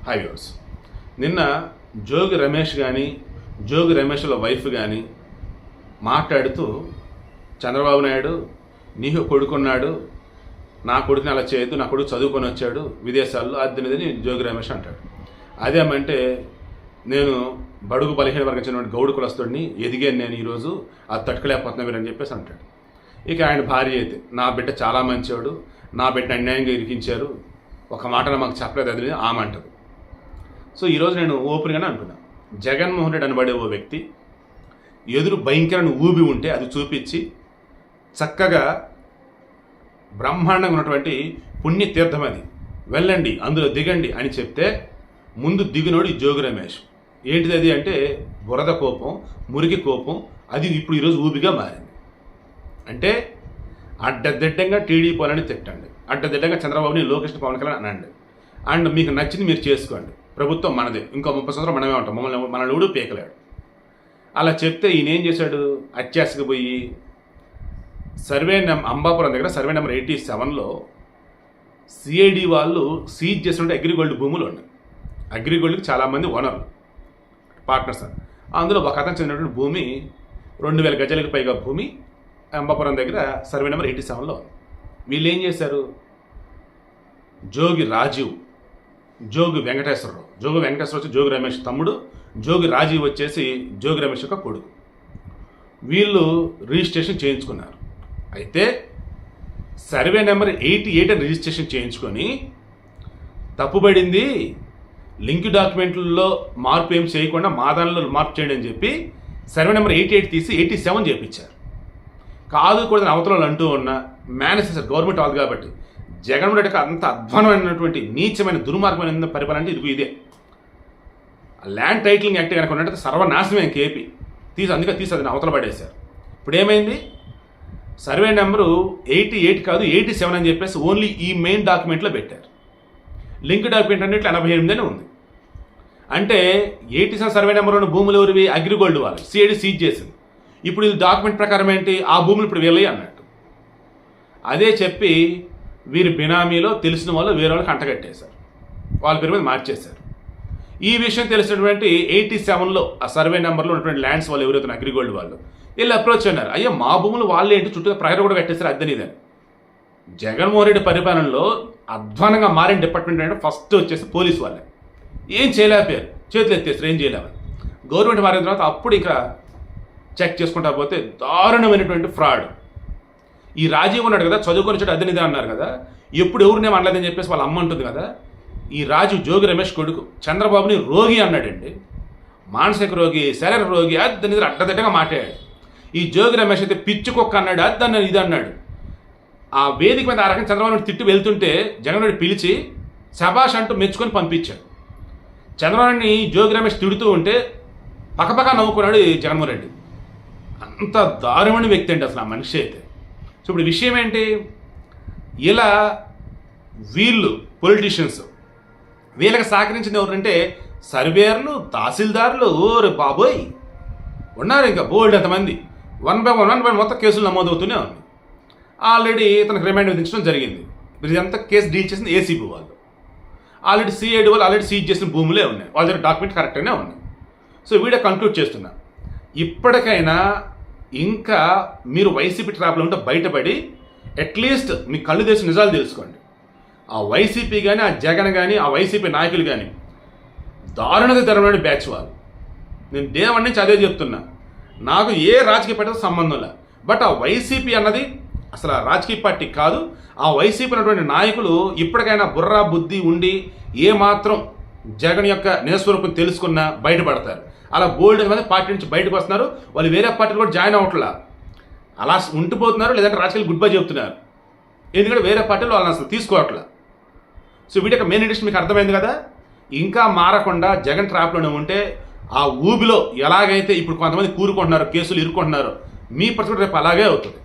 Hi viewers. నిన్న జోగి రమేష్ కానీ జోగి రమేష్ల wife కానీ మాట్లాడుతూ చంద్రబాబు నాయుడు నీకు కొడుకున్నాడు, నా కొడుకుని అలా చేయొద్దు, నా కొడుకు చదువుకొని వచ్చాడు విదేశాల్లో, అద్దెనిదని జోగి రమేష్ అంటాడు. అదేమంటే నేను బడుగు బలహీన వర్గం చెందిన గౌడు కులస్తుడిని, ఎదిగాను నేను ఈరోజు, అది తట్టుకోలేకపోతున్నా మీరు అని చెప్పేసి అంటాడు. ఇక ఆయన భార్య అయితే నా బిడ్డ చాలా మంచివాడు, నా బిడ్డ అన్యాయంగా ఇరికించారు, ఒక మాటలో మాకు చెప్పలేదు అది ఆమె అంటది. సో ఈరోజు నేను ఓపెన్గానే అంటున్నా, జగన్మోహన్ రెడ్డి అనబడే ఓ వ్యక్తి ఎదురు భయంకరమైన ఊబి ఉంటే అది చూపించి చక్కగా బ్రహ్మాండంగా ఉన్నటువంటి పుణ్యతీర్థం అది, వెళ్ళండి అందులో దిగండి అని చెప్తే ముందు దిగినోడు ఈ జోగి రమేష్. ఏంటిది అది అంటే బురద కోపం, మురికి కోపం, అది ఇప్పుడు ఈరోజు ఊబిగా మారింది. అంటే అడ్డదిడ్డంగా టీడీపీ వాళ్ళని తిట్టండి, అడ్డదిడ్డంగా చంద్రబాబుని లోకేష్ పవన్ కళ్యాణ్ అనండి, అండ్ మీకు నచ్చింది మీరు చేసుకోండి, ప్రభుత్వం మనదే, ఇంకో 30 సంవత్సరాలు మనమే ఉంటాం, మనల్ని ఎవడూ పీకలేడు. అలా చెప్తే ఈయన ఏం చేశాడు, అత్యాశకు పోయి అంబాపురం దగ్గర సర్వే నెంబర్ 87లో సిఐడి వాళ్ళు సీజ్ చేసినట్టు అగ్రిగోల్డ్ భూములు ఉన్నాయి. అగ్రిగోల్డ్కి చాలామంది ఓనర్లు, పార్ట్నర్స్. అందులో ఒక అతను చెందినటువంటి భూమి 2000 గజాలకు పైగా భూమి అంబాపురం దగ్గర సర్వే నెంబర్ 87లో ఉంది. వీళ్ళు ఏం చేశారు, జోగి రాజీవ్, జోగి వెంకటేశ్వరరావు వచ్చి జోగి రమేష్ తమ్ముడు, జోగి రాజీవ్ వచ్చేసి జోగి రమేష్ యొక్క కొడుకు, వీళ్ళు రిజిస్ట్రేషన్ చేయించుకున్నారు. అయితే సర్వే నెంబర్ 88 అని రిజిస్ట్రేషన్ చేయించుకొని తప్పుబడింది, లింక్ డాక్యుమెంట్లలో మార్పు ఏం చేయకుండా మా దానిలో మార్పు చేయండి అని చెప్పి సర్వే నెంబర్ 88 తీసి 87 చేయించారు. కాదు కూడా అవతలలో అంటూ ఉన్న మేనేజ్ గవర్నమెంట్ వాళ్ళు కాబట్టి జగన్మోహన్ రెడ్డికి అంత అధ్వానమైనటువంటి నీచమైన దుర్మార్గమైన పరిపాలన అంటే ఇదే. ల్యాండ్ టైటిలింగ్ యాక్ట్ కనుక ఉన్నట్టు సర్వనాశనమే కేపీ అందుకే అది అవతల పడేశారు. ఇప్పుడు ఏమైంది, సర్వే నెంబరు 88 కాదు 87 అని చెప్పేసి ఓన్లీ ఈ మెయిన్ డాక్యుమెంట్లో పెట్టారు. లింక్ డాక్యుమెంట్ అన్నింటిలో 88 అనే ఉంది. అంటే 87 సర్వే నెంబర్ ఉన్న భూములు ఎవరివి, అగ్రిగోల్డ్ వాళ్ళు, సిఐడి సీజ్ చేసింది. ఇప్పుడు ఈ డాక్యుమెంట్ ప్రకారం ఏంటి, ఆ భూములు ఇప్పుడు వెళ్ళాయి అన్నట్టు. అదే చెప్పి వీరి బినామీలో తెలిసిన వాళ్ళు వేరే వాళ్ళకి అంటగట్టేశారు, వాళ్ళ పేరు మీద మార్చేశారు. ఈ విషయం తెలిసినటువంటి 87లో ఆ సర్వే నెంబర్లో ఉన్నటువంటి ల్యాండ్స్ వాళ్ళు ఎవరైతే అగ్రిగోల్డ్ వాళ్ళు వీళ్ళు అప్రోచ్ అన్నారు, అయ్యా మా భూములు వాళ్ళే ఏంటి, చుట్టూ ప్రహరీ కూడా కట్టేశారు అద్దెనిదని. జగన్మోహన్ రెడ్డి పరిపాలనలో అధ్వానంగా మారిన డిపార్ట్మెంట్ అంటే ఫస్ట్ వచ్చేసి పోలీసు వాళ్ళే. ఏం చేయలేకపోయారు, చేతులు ఎత్తేస్తారు, ఏం చేయలేమని. గవర్నమెంట్ మారిన తర్వాత అప్పుడు ఇక చెక్ చేసుకుంటా పోతే దారుణమైనటువంటి ఫ్రాడ్. ఈ రాజీవ్ ఉన్నాడు కదా, చదువుకొని చెడు అద్దెనిదే అన్నారు కదా, ఎప్పుడు ఎవరినే అనలేదని చెప్పేసి వాళ్ళ అమ్మ ఉంటుంది కదా. ఈ రాజు జోగి రమేష్ కొడుకు చంద్రబాబుని రోగి అన్నాడండి, మానసిక రోగి, శరీర రోగి, అద్దెనిదే అడ్డదిడ్డగా మాట్లాడాడు. ఈ జోగి రమేష్ అయితే పిచ్చుకొక్క అన్నాడు, అద్దన్నాడు, ఇది అన్నాడు. ఆ వేదిక మీద ఆ రకంగా చంద్రబాబు తిట్టి వెళ్తుంటే జగన్మోహన్ రెడ్డి పిలిచి శభాష్ అంటూ మెచ్చుకొని పంపించాడు. చంద్రబాబుని జోగి రమేష్ తిడుతూ ఉంటే పక్కపక్క నవ్వుకున్నాడు జగన్మోహన్ రెడ్డి. అంత దారుణమైన వ్యక్తి అండి అసలు ఆ మనిషి అయితే. సో ఇప్పుడు విషయం ఏంటి, ఇలా వీళ్ళు పొలిటీషియన్స్, వీళ్ళకి సహకరించింది ఎవరంటే సర్వేయర్లు, తహసీల్దారులు, ఓరే బాబోయ్ ఉన్నారు, ఇంకా బోల్డ్ ఎంతమంది. 1 by 1 మొత్తం కేసులు నమోదవుతూనే ఉన్నాయి. ఆల్రెడీ ఇతనికి రిమాండ్ విధించడం జరిగింది. ఇదంతా కేసు డీల్ చేసిన ఏసీబీ వాళ్ళు. ఆల్రెడీ సిఐడి వాళ్ళు ఆల్రెడీ సీజ్ చేసిన భూములే ఉన్నాయి, వాళ్ళ దగ్గర డాక్యుమెంట్ కరెక్ట్గానే ఉన్నాయి. సో వీడియో కంక్లూడ్ చేస్తున్నా, ఇప్పటికైనా ఇంకా మీరు వైసీపీ ట్రాప్లో ఉంటే బయటపడి అట్లీస్ట్ మీ కళ్ళు తెరిచి నిజాలు తెలుసుకోండి. ఆ వైసీపీ కానీ, ఆ జగన్ కానీ, ఆ వైసీపీ నాయకులు కానీ దారుణమైన బ్యాచ్ వాళ్ళు. నేను డే 1 నుంచి అదే చెప్తున్నా, నాకు ఏ రాజకీయ పార్టీతో సంబంధం లేదు, బట్ ఆ వైసీపీ అన్నది అసలు ఆ రాజకీయ పార్టీ కాదు. ఆ వైసీపీ అన్నటువంటి నాయకులు ఇప్పటికైనా బుర్రా బుద్ధి ఉండి ఏమాత్రం జగన్ యొక్క నిజస్వరూపం తెలుసుకున్నా బయటపడతారు. అలా బోల్డ్ మంది పార్టీ నుంచి బయటకు వస్తున్నారు, వాళ్ళు వేరే పార్టీలు కూడా జాయిన్ అవ్వట్లా, అలా ఉండిపోతున్నారు, లేదంటే రాజకీయాలు గుడ్ బై చెప్తున్నారు. ఎందుకంటే వేరే పార్టీలు వాళ్ళని అసలు తీసుకోవట్లా. సో వీటి యొక్క మెయిన్ ఇంట్రెస్ట్ మీకు అర్థమైంది కదా. ఇంకా మారకుండా జగన్ ట్రాప్లోనే ఉంటే ఆ ఊబిలో ఎలాగైతే ఇప్పుడు కొంతమంది కూరుకుంటున్నారు, కేసులు ఇరుక్కుంటున్నారు, మీ పరిస్థితి రేపు అలాగే అవుతుంది.